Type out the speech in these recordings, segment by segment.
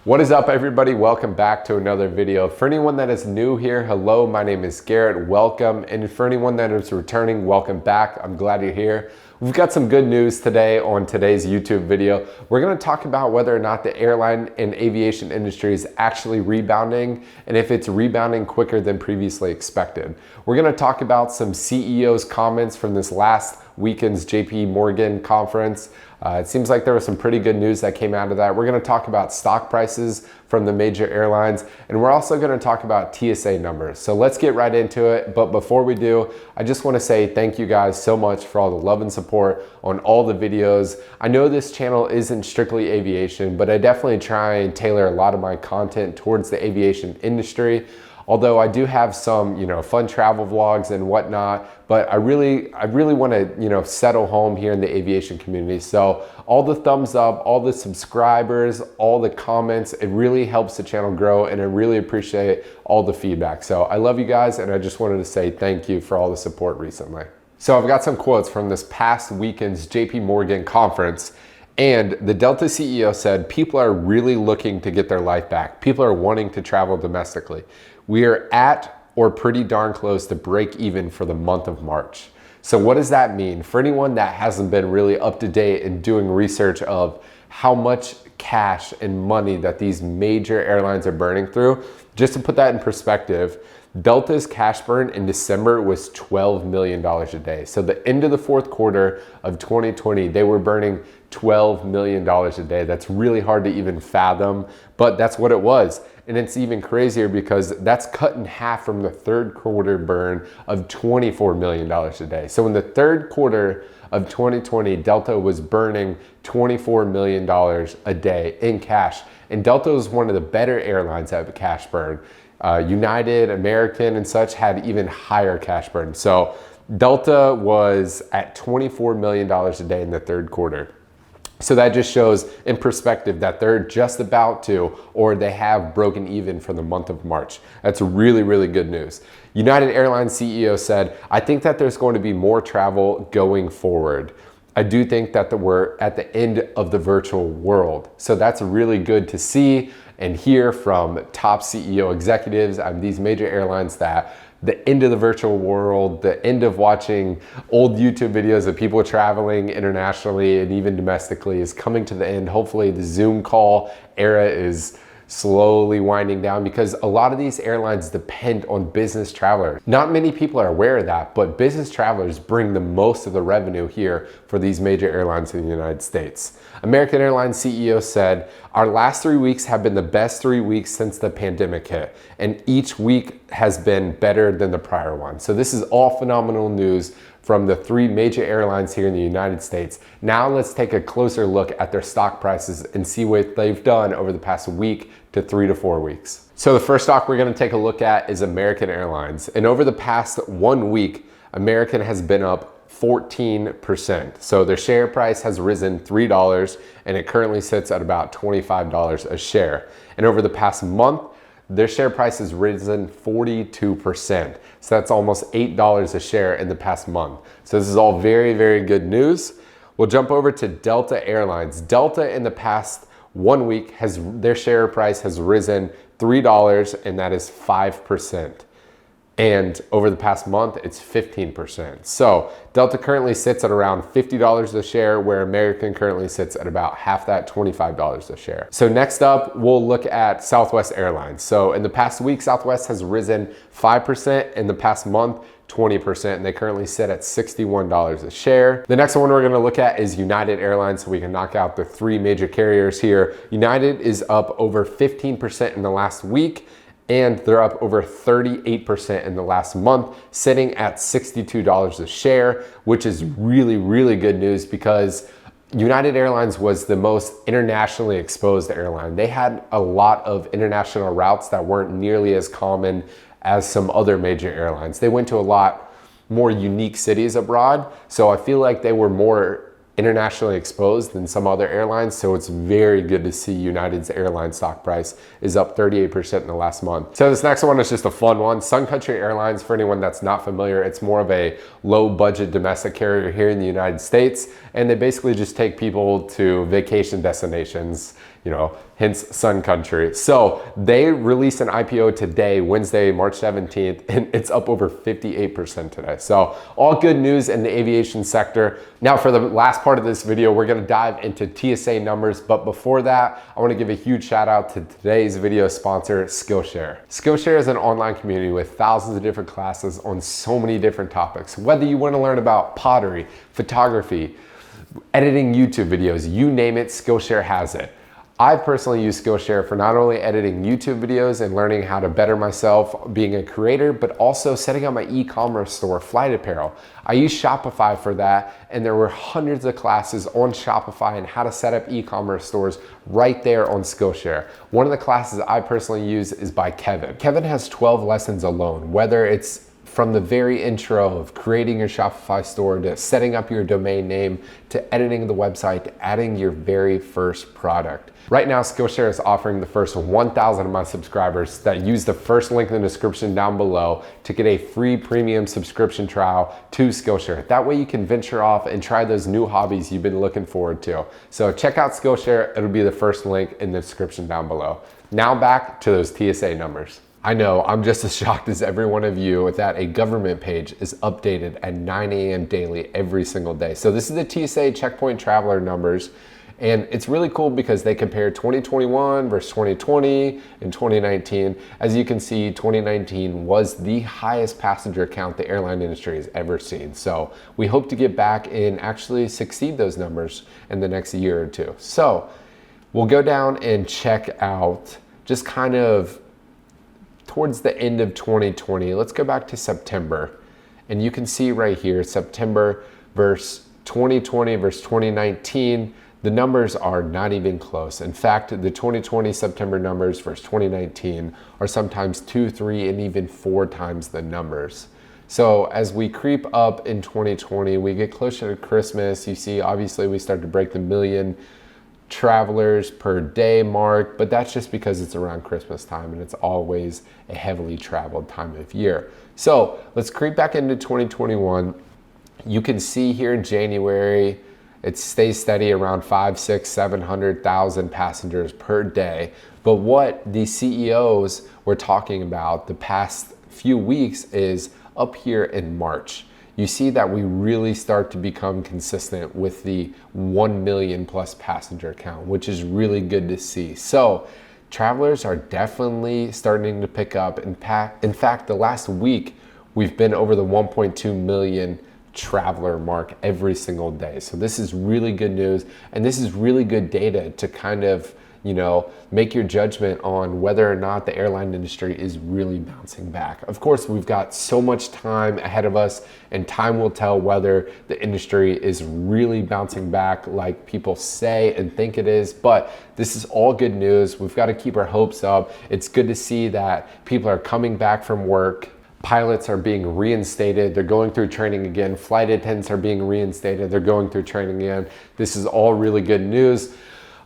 What is up, everybody? Welcome back to another video. For anyone that is new here, hello, my name is Garrett, welcome. And for anyone that is returning, welcome back. I'm glad you're here. We've got some good news today on today's YouTube video. We're gonna talk about whether or not the airline and aviation industry is actually rebounding and if it's rebounding quicker than previously expected. We're gonna talk about some CEOs' comments from this last weekend's JP Morgan conference. It seems like there was some pretty good news that came out of that. We're gonna talk about stock prices from the major airlines, and we're also gonna talk about TSA numbers. So let's get right into it. But before we do, I just wanna say thank you guys so much for all the love and support on all the videos. I know this channel isn't strictly aviation, but I definitely try and tailor a lot of my content towards the aviation industry. Although I do have some, fun travel vlogs and whatnot, but I really want to, settle home here in the aviation community. So all the thumbs up, all the subscribers, all the comments, it really helps the channel grow, and I really appreciate all the feedback. So I love you guys, and I just wanted to say thank you for all the support recently. So I've got some quotes from this past weekend's JP Morgan conference. And the Delta CEO said, people are really looking to get their life back. People are wanting to travel domestically. We are at or pretty darn close to break even for the month of March. So what does that mean? For anyone that hasn't been really up to date in doing research of how much cash and money that these major airlines are burning through, just to put that in perspective, Delta's cash burn in December was $12 million a day. So the end of the fourth quarter of 2020, they were burning $12 million a day. That's really hard to even fathom, but that's what it was. And it's even crazier because that's cut in half from the third quarter burn of $24 million a day. So in the third quarter of 2020, Delta was burning $24 million a day in cash. And Delta was one of the better airlines at cash burn. United, American, and such had even higher cash burn. So Delta was at $24 million a day in the third quarter. So that just shows in perspective that they're just about to, or they have broken even for the month of March. That's really, really good news. United Airlines CEO said, I think that there's going to be more travel going forward. I do think that we're at the end of the virtual world. So that's really good to see and hear from top CEO executives and these major airlines that the end of the virtual world, the end of watching old YouTube videos of people traveling internationally and even domestically is coming to the end. Hopefully the Zoom call era is slowly winding down because a lot of these airlines depend on business travelers. Not many people are aware of that, but business travelers bring the most of the revenue here for these major airlines in the United States. American Airlines CEO said, our last 3 weeks have been the best 3 weeks since the pandemic hit, and each week has been better than the prior one. So this is all phenomenal news from the three major airlines here in the United States. Now let's take a closer look at their stock prices and see what they've done over the past week to 3 to 4 weeks. So the first stock we're gonna take a look at is American Airlines. And over the past 1 week, American has been up 14%. So their share price has risen $3 and it currently sits at about $25 a share. And over the past month, their share price has risen 42%. So that's almost $8 a share in the past month. So this is all very, very good news. We'll jump over to Delta Airlines. Delta in the past 1 week their share price has risen $3 and that is 5%. And over the past month, it's 15%. So Delta currently sits at around $50 a share, where American currently sits at about half that, $25 a share. So next up, we'll look at Southwest Airlines. So in the past week, Southwest has risen 5%. In the past month, 20%, and they currently sit at $61 a share. The next one we're gonna look at is United Airlines, so we can knock out the three major carriers here. United is up over 15% in the last week, and they're up over 38% in the last month, sitting at $62 a share, which is really, really good news because United Airlines was the most internationally exposed airline. They had a lot of international routes that weren't nearly as common as some other major airlines. They went to a lot more unique cities abroad, so I feel like they were more internationally exposed than some other airlines, so it's very good to see United's airline stock price is up 38% in the last month. So this next one is just a fun one. Sun Country Airlines, for anyone that's not familiar, it's more of a low budget domestic carrier here in the United States, and they basically just take people to vacation destinations, hence Sun Country. So they released an IPO today, Wednesday, March 17th, and it's up over 58% today. So all good news in the aviation sector. Now for the last part of this video, we're gonna dive into TSA numbers. But before that, I wanna give a huge shout out to today's video sponsor, Skillshare. Skillshare is an online community with thousands of different classes on so many different topics. Whether you wanna learn about pottery, photography, editing YouTube videos, you name it, Skillshare has it. I personally use Skillshare for not only editing YouTube videos and learning how to better myself being a creator, but also setting up my e-commerce store, Flyt Apparel. I use Shopify for that, and there were hundreds of classes on Shopify and how to set up e-commerce stores right there on Skillshare. One of the classes I personally use is by Kevin. Kevin has 12 lessons alone, whether it's from the very intro of creating your Shopify store to setting up your domain name to editing the website to adding your very first product. Right now, Skillshare is offering the first 1,000 of my subscribers that use the first link in the description down below to get a free premium subscription trial to Skillshare. That way you can venture off and try those new hobbies you've been looking forward to. So check out Skillshare. It'll be the first link in the description down below. Now back to those TSA numbers. I know I'm just as shocked as every one of you that a government page is updated at 9 a.m. daily every single day. So this is the TSA checkpoint traveler numbers. And it's really cool because they compare 2021 versus 2020 and 2019. As you can see, 2019 was the highest passenger count the airline industry has ever seen. So we hope to get back and actually succeed those numbers in the next year or two. So we'll go down and check out just kind of towards the end of 2020. Let's go back to September. And you can see right here, September versus 2020 versus 2019, the numbers are not even close. In fact, the 2020 September numbers versus 2019 are sometimes 2, 3, and even 4 times the numbers. So as we creep up in 2020, we get closer to Christmas. You see, obviously we start to break the 1 million travelers per day mark, but that's just because it's around Christmas time and it's always a heavily traveled time of year. So let's creep back into 2021. You can see here in January, it stays steady around 5, 6, 700,000 passengers per day. But what the CEOs were talking about the past few weeks is up here in March. You see that we really start to become consistent with the 1 million plus passenger count, which is really good to see. So travelers are definitely starting to pick up. In fact, the last week, we've been over the 1.2 million traveler mark every single day. So this is really good news. And this is really good data to kind of, make your judgment on whether or not the airline industry is really bouncing back. Of course, we've got so much time ahead of us, and time will tell whether the industry is really bouncing back like people say and think it is. But this is all good news. We've got to keep our hopes up. It's good to see that people are coming back from work. Pilots are being reinstated. They're going through training again. Flight attendants are being reinstated. They're going through training again. This is all really good news.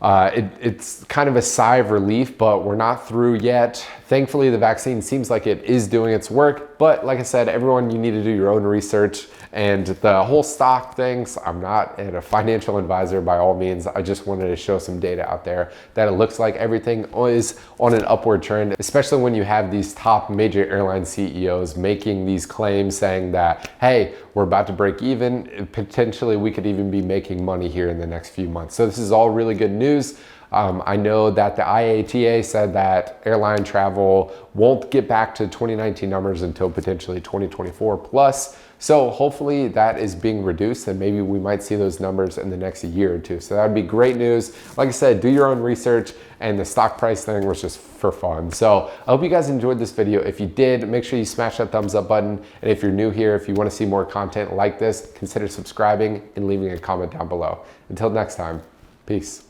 It's kind of a sigh of relief, but we're not through yet. Thankfully, the vaccine seems like it is doing its work. But like I said, everyone, you need to do your own research. And the whole stock things, I'm not a financial advisor by all means. I just wanted to show some data out there that it looks like everything is on an upward trend, especially when you have these top major airline CEOs making these claims saying that, hey, we're about to break even. Potentially, we could even be making money here in the next few months. So this is all really good news. I know that the IATA said that airline travel won't get back to 2019 numbers until potentially 2024 plus. So hopefully that is being reduced and maybe we might see those numbers in the next year or two. So that would be great news. Like I said, do your own research, and the stock price thing was just for fun. So I hope you guys enjoyed this video. If you did, make sure you smash that thumbs up button. And if you're new here, if you want to see more content like this, consider subscribing and leaving a comment down below. Until next time, peace.